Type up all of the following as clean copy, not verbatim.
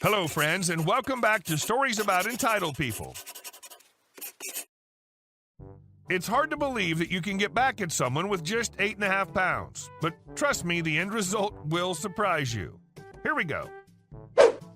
Hello, friends, and welcome back to Stories About Entitled People. It's hard to believe that you can get back at someone with just 8.5 pounds, but trust me, the end result will surprise you. Here we go.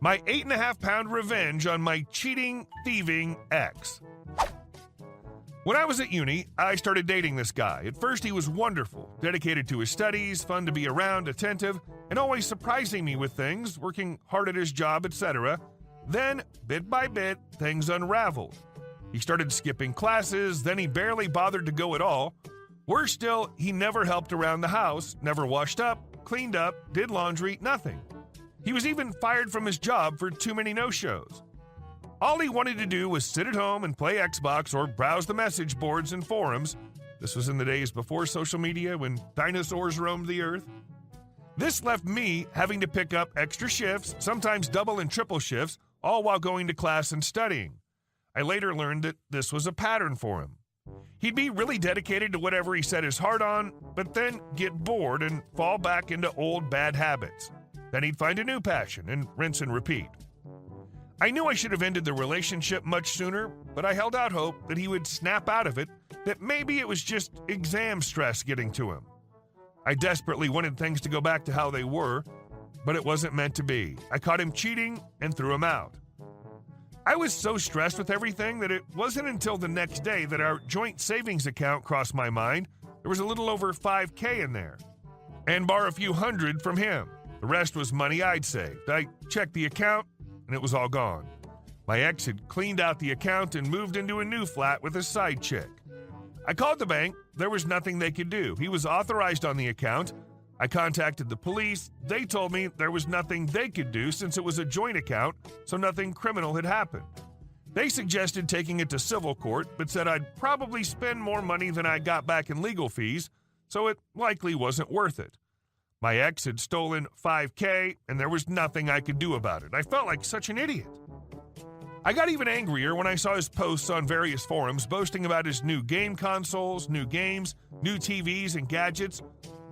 My 8.5-pound revenge on my cheating, thieving ex. When I was at uni, I started dating this guy. At first, he was wonderful, dedicated to his studies, fun to be around, attentive, and always surprising me with things, working hard at his job, etc. Then, bit by bit, things unraveled. He started skipping classes, then he barely bothered to go at all. Worse still, he never helped around the house, never washed up, cleaned up, did laundry, nothing. He was even fired from his job for too many no-shows. All he wanted to do was sit at home and play Xbox or browse the message boards and forums. This was in the days before social media, when dinosaurs roamed the earth. This left me having to pick up extra shifts, sometimes double and triple shifts, all while going to class and studying. I later learned that this was a pattern for him. He'd be really dedicated to whatever he set his heart on, but then get bored and fall back into old bad habits. Then he'd find a new passion and rinse and repeat. I knew I should have ended the relationship much sooner, but I held out hope that he would snap out of it, that maybe it was just exam stress getting to him. I desperately wanted things to go back to how they were, but it wasn't meant to be. I caught him cheating and threw him out. I was so stressed with everything that it wasn't until the next day that our joint savings account crossed my mind. There was a little over $5,000 in there, and bar a few hundred from him. The rest was money I'd saved. I checked the account, and it was all gone. My ex had cleaned out the account and moved into a new flat with a side chick. I called the bank. There was nothing they could do. He was authorized on the account. I contacted the police. They told me there was nothing they could do since it was a joint account, so nothing criminal had happened. They suggested taking it to civil court, but said I'd probably spend more money than I got back in legal fees, so it likely wasn't worth it. My ex had stolen $5,000, and there was nothing I could do about it. I felt like such an idiot. I got even angrier when I saw his posts on various forums boasting about his new game consoles, new games, new TVs, and gadgets,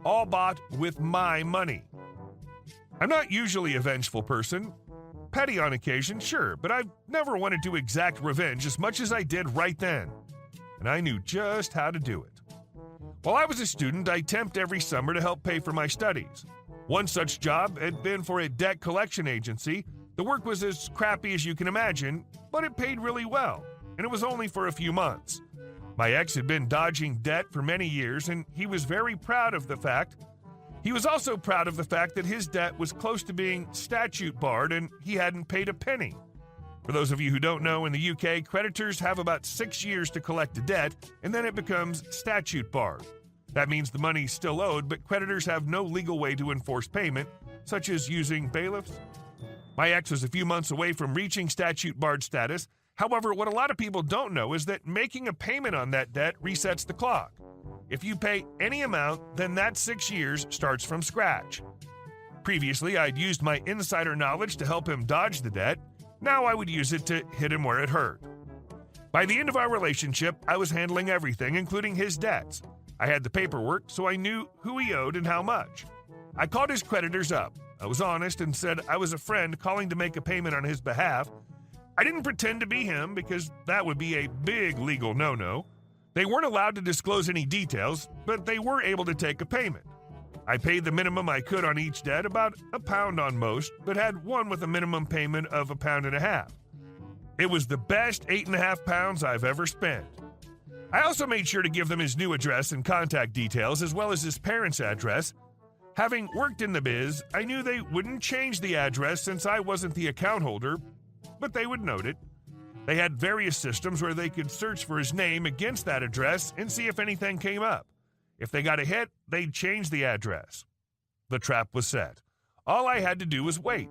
all bought with my money. I'm not usually a vengeful person. Petty on occasion, sure, but I've never wanted to exact revenge as much as I did right then. And I knew just how to do it. While I was a student, I temped every summer to help pay for my studies. One such job had been for a debt collection agency. The work was as crappy as you can imagine, but it paid really well, and it was only for a few months. My ex had been dodging debt for many years, and he was very proud of the fact. He was also proud of the fact that his debt was close to being statute barred, and he hadn't paid a penny. For those of you who don't know, in the UK, creditors have about 6 years to collect a debt, and then it becomes statute barred. That means the money's still owed, but creditors have no legal way to enforce payment, such as using bailiffs. My ex was a few months away from reaching statute barred status. However, what a lot of people don't know is that making a payment on that debt resets the clock. If you pay any amount, then that 6 years starts from scratch. Previously, I'd used my insider knowledge to help him dodge the debt. Now I would use it to hit him where it hurt. By the end of our relationship, I was handling everything, including his debts. I had the paperwork, so I knew who he owed and how much. I called his creditors up. I was honest and said I was a friend calling to make a payment on his behalf. I didn't pretend to be him because that would be a big legal no-no. They weren't allowed to disclose any details, but they were able to take a payment. I paid the minimum I could on each debt, about £1 on most, but had one with a minimum payment of £1.50. It was the best 8.5 pounds I've ever spent. I also made sure to give them his new address and contact details, as well as his parents' address. Having worked in the biz, I knew they wouldn't change the address since I wasn't the account holder, but they would note it. They had various systems where they could search for his name against that address and see if anything came up. If they got a hit, they'd change the address. The trap was set. All I had to do was wait.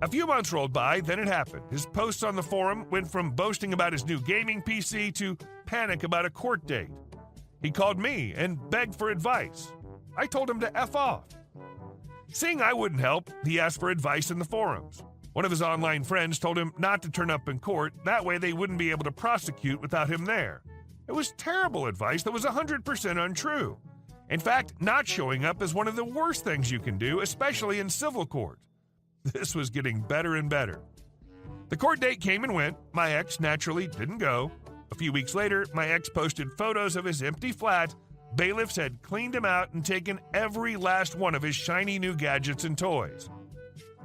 A few months rolled by, then it happened. His posts on the forum went from boasting about his new gaming PC to panic about a court date. He called me and begged for advice. I told him to F off. Seeing I wouldn't help, he asked for advice in the forums. One of his online friends told him not to turn up in court, that way they wouldn't be able to prosecute without him there. It was terrible advice that was 100% untrue. In fact, not showing up is one of the worst things you can do, especially in civil court. This was getting better and better. The court date came and went. My ex naturally didn't go. A few weeks later, my ex posted photos of his empty flat. Bailiffs had cleaned him out and taken every last one of his shiny new gadgets and toys.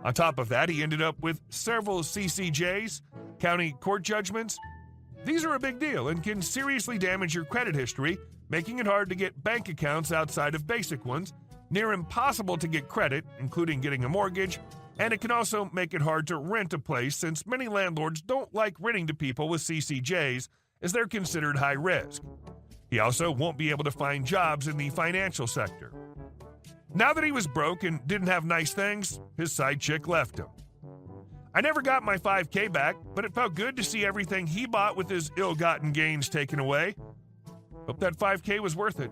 On top of that, he ended up with several CCJs, county court judgments. These are a big deal and can seriously damage your credit history, making it hard to get bank accounts outside of basic ones, near impossible to get credit, including getting a mortgage, and it can also make it hard to rent a place since many landlords don't like renting to people with CCJs as they're considered high risk. He also won't be able to find jobs in the financial sector. Now that he was broke and didn't have nice things, his side chick left him. I never got my $5,000 back, but it felt good to see everything he bought with his ill-gotten gains taken away. Hope that $5,000 was worth it.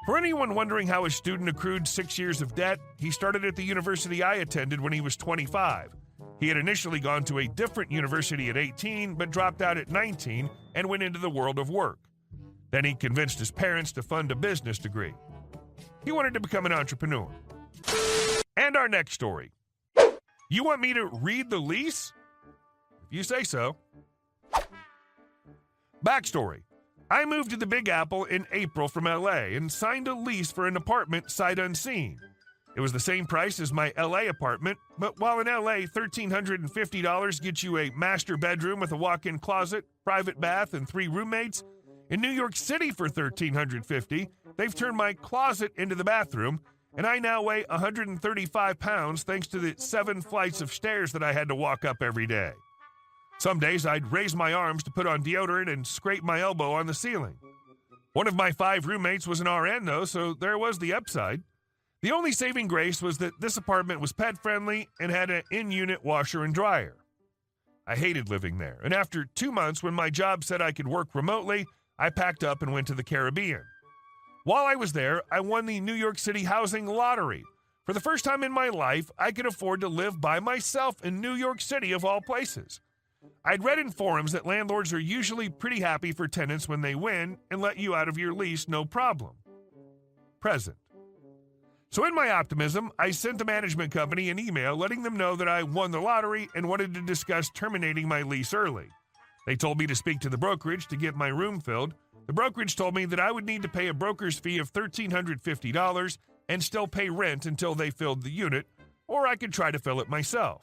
For anyone wondering how a student accrued 6 years of debt, he started at the university I attended when he was 25. He had initially gone to a different university at 18, but dropped out at 19 and went into the world of work. Then he convinced his parents to fund a business degree. He wanted to become an entrepreneur. And our next story. You want me to read the lease? If you say so. Backstory. I moved to the Big Apple in April from LA and signed a lease for an apartment sight unseen. It was the same price as my LA apartment, but while in LA $1,350 gets you a master bedroom with a walk-in closet, private bath, and 3 roommates, in New York City for $1,350, they've turned my closet into the bathroom, and I now weigh 135 pounds thanks to the 7 flights of stairs that I had to walk up every day. Some days I'd raise my arms to put on deodorant and scrape my elbow on the ceiling. One of my 5 roommates was an RN though, so there was the upside. The only saving grace was that this apartment was pet-friendly and had an in-unit washer and dryer. I hated living there, and after 2 months when my job said I could work remotely, I packed up and went to the Caribbean. While I was there, I won the New York City housing lottery. For the first time in my life, I could afford to live by myself in New York City of all places. I'd read in forums that landlords are usually pretty happy for tenants when they win and let you out of your lease no problem. Present. So in my optimism, I sent the management company an email letting them know that I won the lottery and wanted to discuss terminating my lease early. They told me to speak to the brokerage to get my room filled. The brokerage told me that I would need to pay a broker's fee of $1,350 and still pay rent until they filled the unit, or I could try to fill it myself.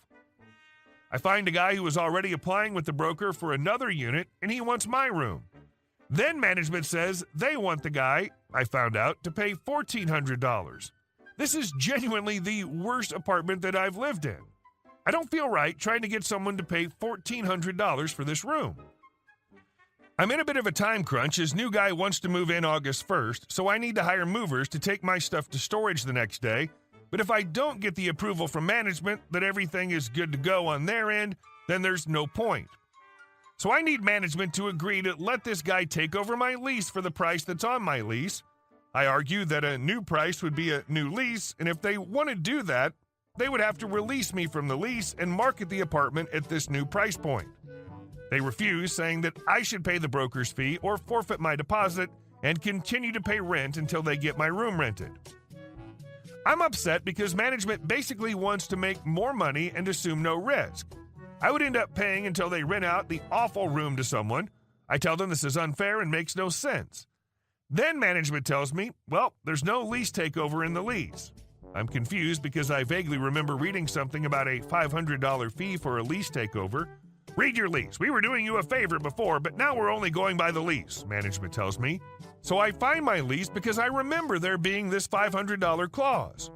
I find a guy who was already applying with the broker for another unit, and he wants my room. Then management says they want the guy, I found out, to pay $1,400. This is genuinely the worst apartment that I've lived in. I don't feel right trying to get someone to pay $1,400 for this room. I'm in a bit of a time crunch as new guy wants to move in August 1st, so I need to hire movers to take my stuff to storage the next day. But if I don't get the approval from management that everything is good to go on their end, then there's no point. So I need management to agree to let this guy take over my lease for the price that's on my lease. I argue that a new price would be a new lease, and if they want to do that, they would have to release me from the lease and market the apartment at this new price point. They refuse, saying that I should pay the broker's fee or forfeit my deposit and continue to pay rent until they get my room rented. I'm upset because management basically wants to make more money and assume no risk. I would end up paying until they rent out the awful room to someone. I tell them this is unfair and makes no sense. Then management tells me, well, there's no lease takeover in the lease. I'm confused because I vaguely remember reading something about a $500 fee for a lease takeover. Read your lease. We were doing you a favor before, but now we're only going by the lease, management tells me. So I find my lease because I remember there being this $500 clause.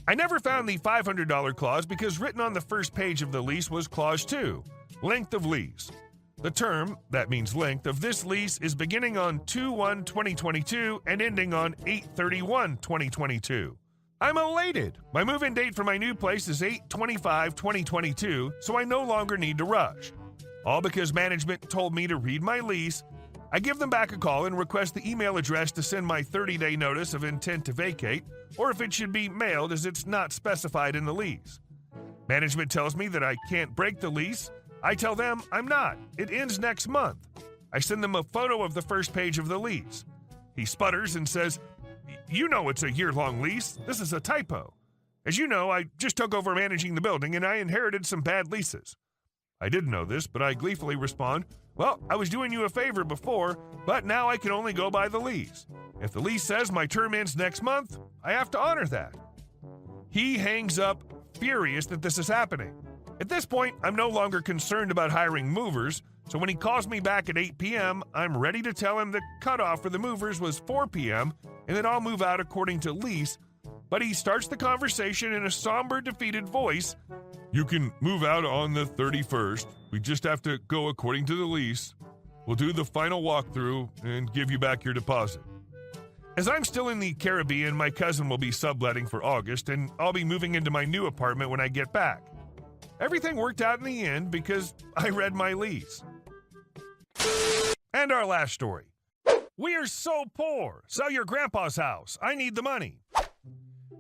I never found the $500 clause because written on the first page of the lease was clause 2, length of lease. The term, that means length, of this lease is beginning on 2/1/2022 and ending on 8/31/2022. I'm elated. My move-in date for my new place is 8/25/2022, so I no longer need to rush. All because management told me to read my lease. I give them back a call and request the email address to send my 30-day notice of intent to vacate, or if it should be mailed as it's not specified in the lease. Management tells me that I can't break the lease. I tell them I'm not. It ends next month. I send them a photo of the first page of the lease. He sputters and says, "You know it's a year-long lease. This is a typo." As you know, I just took over managing the building and I inherited some bad leases. I didn't know this, but I gleefully respond, well, I was doing you a favor before, but now I can only go by the lease. If the lease says my term ends next month, I have to honor that. He hangs up, furious that this is happening. At this point, I'm no longer concerned about hiring movers, so when he calls me back at 8 p.m., I'm ready to tell him the cutoff for the movers was 4 p.m. and that I'll move out according to lease, but he starts the conversation in a somber, defeated voice. You can move out on the 31st. We just have to go according to the lease. We'll do the final walkthrough and give you back your deposit. As I'm still in the Caribbean, my cousin will be subletting for August, and I'll be moving into my new apartment when I get back. Everything worked out in the end because I read my lease. And our last story. We are so poor. Sell your grandpa's house. I need the money.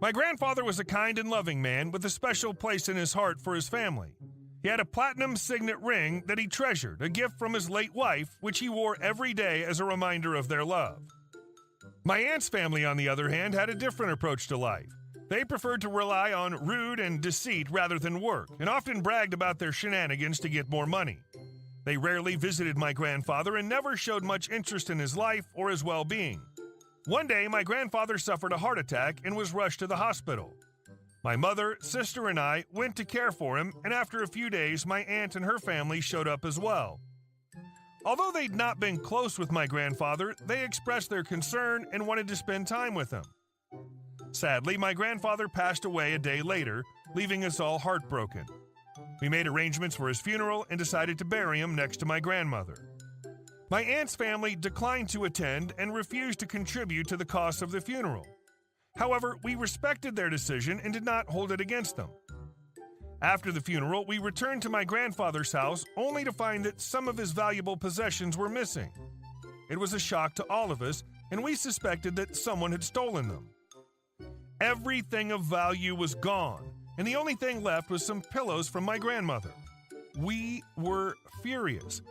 My grandfather was a kind and loving man with a special place in his heart for his family. He had a platinum signet ring that he treasured, a gift from his late wife, which he wore every day as a reminder of their love. My aunt's family, on the other hand, had a different approach to life. They preferred to rely on rude and deceit rather than work, and often bragged about their shenanigans to get more money. They rarely visited my grandfather and never showed much interest in his life or his well-being. One day, my grandfather suffered a heart attack and was rushed to the hospital. My mother, sister, and I went to care for him, and after a few days, my aunt and her family showed up as well. Although they'd not been close with my grandfather, they expressed their concern and wanted to spend time with him. Sadly, my grandfather passed away a day later, leaving us all heartbroken. We made arrangements for his funeral and decided to bury him next to my grandmother. My aunt's family declined to attend and refused to contribute to the cost of the funeral. However, we respected their decision and did not hold it against them. After the funeral, we returned to my grandfather's house only to find that some of his valuable possessions were missing. It was a shock to all of us, and we suspected that someone had stolen them. Everything of value was gone, and the only thing left was some pillows from my grandmother. We were furious.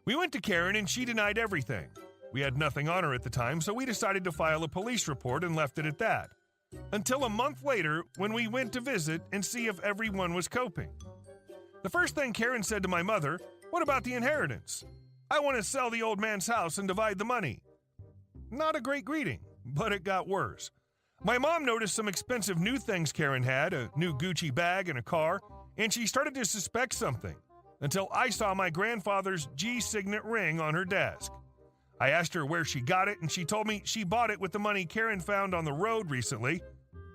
We went to Karen and she denied everything. We had nothing on her at the time, so we decided to file a police report and left it at that. Until a month later, when we went to visit and see if everyone was coping. The first thing Karen said to my mother, "What about the inheritance? I want to sell the old man's house and divide the money." Not a great greeting, but it got worse. My mom noticed some expensive new things Karen had, a new Gucci bag and a car, and she started to suspect something. Until I saw my grandfather's G signet ring on her desk. I asked her where she got it, and she told me she bought it with the money Karen found on the road recently.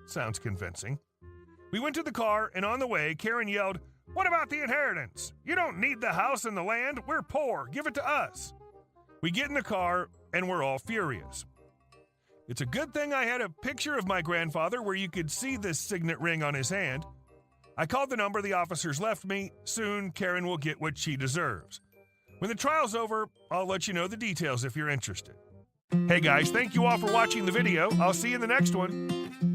Sounds convincing. We went to the car, and on the way, Karen yelled, "What about the inheritance? You don't need the house and the land. We're poor. Give it to us." We get in the car, and we're all furious. It's a good thing I had a picture of my grandfather where you could see this signet ring on his hand. I called the number the officers left me. Soon, Karen will get what she deserves. When the trial's over, I'll let you know the details if you're interested. Hey guys, thank you all for watching the video. I'll see you in the next one.